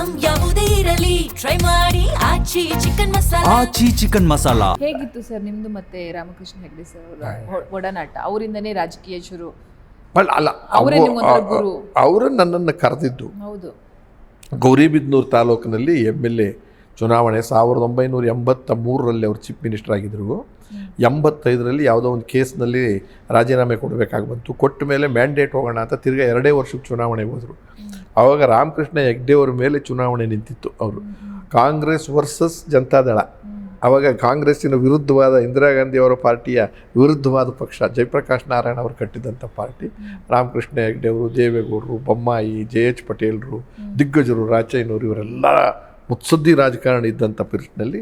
Item ಯಾವುದೇ ಇರಲಿ try ಮಾಡಿ ಆಚಿ ಚಿಕನ್ ಮಸಾಲಾ. ಹೇಗಿತ್ತು ಸರ್ ನಿಮ್ದು ಮತ್ತೆ ರಾಮಕೃಷ್ಣ ಹೆಗ್ಡೆ ಸರ್ ಅವರ ಒಡನಾಟ? ಅವರಿಂದನೇ ರಾಜಕೀಯ ಶುರು. ಅಲ್ಲ, ಅವರೇ ನಿಮ್ಮೊಂಥರ ಗುರು. ಅವರು ನನ್ನನ್ನು ಕರೆದಿದ್ದು ಹೌದು. ಗೌರಿಬಿದನೂರು ತಾಲೂಕಿನಲ್ಲಿ MLA ಚುನಾವಣೆ 1983ರಲ್ಲಿ ಅವರು ಚೀಫ್ ಮಿನಿಸ್ಟರ್ ಆಗಿದ್ದರು. 85ರಲ್ಲಿ ಯಾವುದೋ ಒಂದು ಕೇಸ್ನಲ್ಲಿ ರಾಜೀನಾಮೆ ಕೊಡಬೇಕಾಗಿ ಬಂತು. ಕೊಟ್ಟ ಮೇಲೆ ಮ್ಯಾಂಡೇಟ್ ಹೋಗೋಣ ಅಂತ ತಿರ್ಗಾ 2 ವರ್ಷಕ್ಕೆ ಚುನಾವಣೆಗೆ ಹೋದರು. ಆವಾಗ ರಾಮಕೃಷ್ಣ ಹೆಗ್ಡೆ ಅವ್ರ ಮೇಲೆ ಚುನಾವಣೆ ನಿಂತಿತ್ತು. ಅವರು ಕಾಂಗ್ರೆಸ್ ವರ್ಸಸ್ ಜನತಾದಳ. ಆವಾಗ ಕಾಂಗ್ರೆಸ್ಸಿನ ವಿರುದ್ಧವಾದ ಇಂದಿರಾ ಗಾಂಧಿ ಅವರ ಪಾರ್ಟಿಯ ವಿರುದ್ಧವಾದ ಪಕ್ಷ ಜಯಪ್ರಕಾಶ್ ನಾರಾಯಣ ಅವರು ಕಟ್ಟಿದಂಥ ಪಾರ್ಟಿ. ರಾಮಕೃಷ್ಣ ಹೆಗ್ಡೆ ಅವರು, ದೇವೇಗೌಡರು, ಬೊಮ್ಮಾಯಿ, JH ಪಟೇಲ್ರು, ದಿಗ್ಗಜರು, ರಾಚಯ್ಯನವರು ಇವರೆಲ್ಲ ಮುತ್ಸದ್ದಿ ರಾಜಕಾರಣ ಇದ್ದಂಥ ಪೀರಿಯಡ್ನಲ್ಲಿ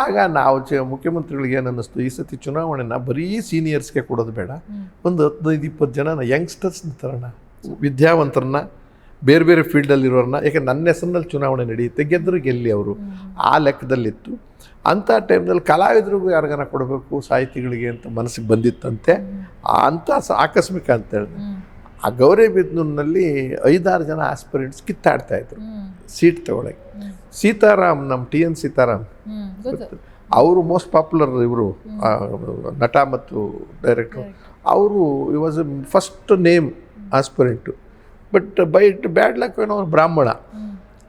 ಆಗ ನಾವು ಮುಖ್ಯಮಂತ್ರಿಗಳಿಗೆ ಏನು ಅನ್ನಿಸ್ತು, ಈ ಸತಿ ಚುನಾವಣೆನ ಬರೀ ಸೀನಿಯರ್ಸ್ಗೆ ಕೊಡೋದು ಬೇಡ, ಒಂದು 15-20 ಜನ ಯಂಗ್ಸ್ಟರ್ಸ್ನ ತರೋಣ, ವಿದ್ಯಾವಂತರನ್ನ, ಬೇರೆ ಬೇರೆ ಫೀಲ್ಡಲ್ಲಿರೋರನ್ನ. ಯಾಕೆ ನನ್ನ ಹೆಸರಿನಲ್ಲಿ ಚುನಾವಣೆ ನಡೆಯುತ್ತೆ, ಗೆದ್ದರು ಗೆಲ್ಲಿ ಅವರು, ಆ ಲೆಕ್ಕದಲ್ಲಿತ್ತು. ಅಂಥ ಟೈಮ್ನಲ್ಲಿ ಕಲಾವಿದರಿಗೂ ಯಾರಿಗಾನ ಕೊಡಬೇಕು, ಸಾಹಿತಿಗಳಿಗೆ ಅಂತ ಮನಸ್ಸಿಗೆ ಬಂದಿತ್ತಂತೆ. ಅಂಥ ಆಕಸ್ಮಿಕ ಅಂತ ಹೇಳಿದೆ. ಆ ಗೌರಿಬಿದನೂರಿನಲ್ಲಿ 5-6 ಜನ ಆಸ್ಪಿರೆಂಟ್ಸ್ ಕಿತ್ತಾಡ್ತಾಯಿದ್ರು ಸೀಟ್ ತಗೊಳಕ್ಕೆ. ಸೀತಾರಾಮ್, ನಮ್ಮ TN ಸೀತಾರಾಮ್, ಅವರು ಮೋಸ್ಟ್ ಪಾಪ್ಯುಲರ್ ಇವರು ನಟ ಮತ್ತು ಡೈರೆಕ್ಟ್ರು. ಅವರು ಈ was first name aspirant. But by bad luck ಏನೋ ಅವ್ರು ಬ್ರಾಹ್ಮಣ.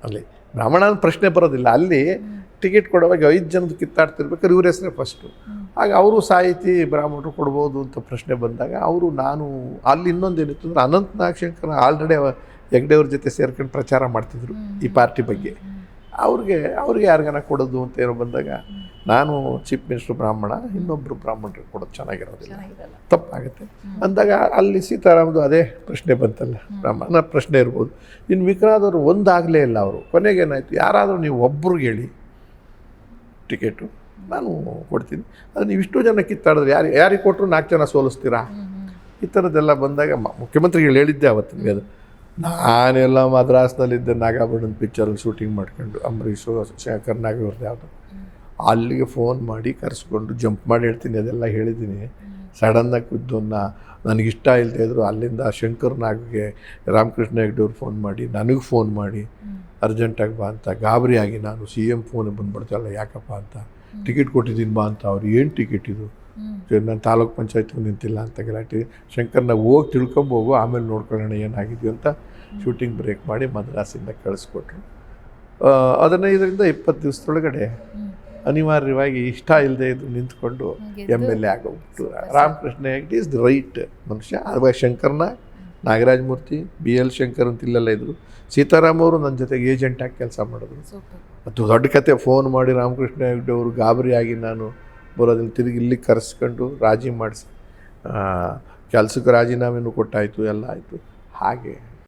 ಅಲ್ಲಿ ಬ್ರಾಹ್ಮಣ ಪ್ರಶ್ನೆ ಬರೋದಿಲ್ಲ. ಅಲ್ಲಿ ಟಿಕೆಟ್ ಕೊಡುವಾಗ 5 ಜನದ ಕಿತ್ತಾಡ್ತಿರ್ಬೇಕಾದ್ರೆ ಇವ್ರ ಹೆಸರೇ ಫಸ್ಟು. ಆಗ ಅವರು ಸಾಹಿತಿ ಬ್ರಾಹ್ಮಣರು ಕೊಡ್ಬೋದು ಅಂತ ಪ್ರಶ್ನೆ ಬಂದಾಗ ನಾನು ಅಲ್ಲಿ ಇನ್ನೊಂದೇನಿತ್ತು ಅಂದರೆ ಅನಂತ್ ನಾಗ್ ಶಂಕರ್ ಆಲ್ರೆಡಿ ಹೆಗ್ಡೆ ಅವ್ರ ಜೊತೆ ಸೇರ್ಕೊಂಡು ಪ್ರಚಾರ ಮಾಡ್ತಿದ್ರು ಈ ಪಾರ್ಟಿ ಬಗ್ಗೆ. ಅವ್ರಿಗೆ ಯಾರಿಗಾನ ಕೊಡೋದು ಅಂತ ಏನೋ ಬಂದಾಗ ನಾನು ಚೀಫ್ ಮಿನಿಸ್ಟರ್ ಬ್ರಾಹ್ಮಣ, ಇನ್ನೊಬ್ಬರು ಬ್ರಾಹ್ಮಣರಿಗೆ ಕೊಡೋದು ಚೆನ್ನಾಗಿರೋದಿಲ್ಲ, ತಪ್ಪಾಗುತ್ತೆ ಅಂದಾಗ ಅಲ್ಲಿ ಸೀತಾರಾಮದು ಅದೇ ಪ್ರಶ್ನೆ ಬಂತಲ್ಲ, ಬ್ರಾಹ್ಮಣ ಪ್ರಶ್ನೆ ಇರ್ಬೋದು. ಇನ್ನು ವಿಕ್ರಾದವರು ಒಂದಾಗಲೇ ಇಲ್ಲ. ಅವರು ಕೊನೆಗೇನಾಯಿತು, ಯಾರಾದರೂ ನೀವು ಒಬ್ರಿಗೆ ಹೇಳಿ ಟಿಕೆಟು ನಾನು ಕೊಡ್ತೀನಿ, ಅದು ನೀವು ಇಷ್ಟು ಜನ ಕಿತ್ತಾಡಿದ್ರೆ ಯಾರಿಗೆ ಕೊಟ್ಟರು 4 ಜನ ಸೋಲಿಸ್ತೀರಾ, ಈ ಥರದ್ದೆಲ್ಲ ಬಂದಾಗ ಮುಖ್ಯಮಂತ್ರಿಗಳು ಹೇಳಿದ್ದೆ ಅವತ್ತಿಗೆ. ಅದು ನಾನೆಲ್ಲ ಮದ್ರಾಸ್ನಲ್ಲಿದ್ದೆ, ನಾಗಾಭರಣದ ಪಿಕ್ಚರಲ್ಲಿ ಶೂಟಿಂಗ್ ಮಾಡ್ಕೊಂಡು, ಅಂಬರೀಷು, ಶೇಖರ್ ನಾಗವ್ರದ್ದು ಯಾವುದು, ಅಲ್ಲಿಗೆ ಫೋನ್ ಮಾಡಿ ಕರೆಸ್ಕೊಂಡು ಜಂಪ್ ಮಾಡಿ ಹೇಳ್ತೀನಿ, ಅದೆಲ್ಲ ಹೇಳಿದ್ದೀನಿ. ಸಡನ್ನಾಗಿ ಖುದ್ದನ್ನ ನನಗಿಷ್ಟ ಇಲ್ಲದೆ ಇದ್ದರು ಅಲ್ಲಿಂದ ಶಂಕರ್ ನಾಗ್ಗೆ ರಾಮಕೃಷ್ಣ ಹೆಗ್ಡೆ ಅವ್ರು ಫೋನ್ ಮಾಡಿ ನನಗೆ ಫೋನ್ ಮಾಡಿ ಅರ್ಜೆಂಟಾಗಿ ಬಾ ಅಂತ, ಗಾಬರಿ ಆಗಿ ನಾನು CM ಫೋನಿಗೆ ಬಂದುಬಿಡ್ತಲ್ಲ ಯಾಕಪ್ಪ ಅಂತ, ಟಿಕೆಟ್ ಕೊಟ್ಟಿದ್ದೀನಿ ಬಾ ಅಂತ. ಅವ್ರು ಏನು ಟಿಕೆಟ್ ಇದು, ನಾನು ತಾಲೂಕ್ ಪಂಚಾಯತ್ ನಿಂತಿಲ್ಲ ಅಂತ ಗಲಾಟೆ. ಶಂಕರ್ನ ಹೋಗಿ ತಿಳ್ಕೊಂಬೋಗು, ಆಮೇಲೆ ನೋಡ್ಕೊಳ್ಳೋಣ ಏನಾಗಿದೆಯೋ ಅಂತ ಶೂಟಿಂಗ್ ಬ್ರೇಕ್ ಮಾಡಿ ಮದ್ರಾಸಿಂದ ಕಳಿಸ್ಕೊಟ್ರು. 15-20 ದಿವಸದೊಳಗಡೆ ಅನಿವಾರ್ಯವಾಗಿ ಇಷ್ಟ ಇಲ್ಲದೆ ಇದು ನಿಂತ್ಕೊಂಡು MLA ಆಗೋಗ್ಬಿಟ್ಟು. Ramakrishna Hegde is the right ಮನುಷ್ಯ. ಆವಾಗ ಶಂಕರ್ನ, ನಾಗರಾಜ್ ಮೂರ್ತಿ, BL ಶಂಕರ್ ಅಂತ ಇಲ್ಲೆಲ್ಲ ಇದ್ದರು. ಸೀತಾರಾಮ್ ಅವರು ನನ್ನ ಜೊತೆಗೆ ಏಜೆಂಟಾಗಿ ಕೆಲಸ ಮಾಡಿದ್ರು. ಮತ್ತು ದೊಡ್ಡ ಕತೆ ಫೋನ್ ಮಾಡಿ ರಾಮಕೃಷ್ಣ ಹೆಗ್ಡೆ ಅವರು ಗಾಬರಿಯಾಗಿ ನಾನು ಬರೋದಿಲ್ಲ, ತಿರುಗಿ ಇಲ್ಲಿಗೆ ಕರೆಸ್ಕೊಂಡು ರಾಜಿ ಮಾಡಿಸಿ ಕೆಲಸಕ್ಕೆ ರಾಜೀನಾಮೆನೂ ಕೊಟ್ಟಾಯಿತು, ಎಲ್ಲ ಆಯಿತು. ಹಾಗೆ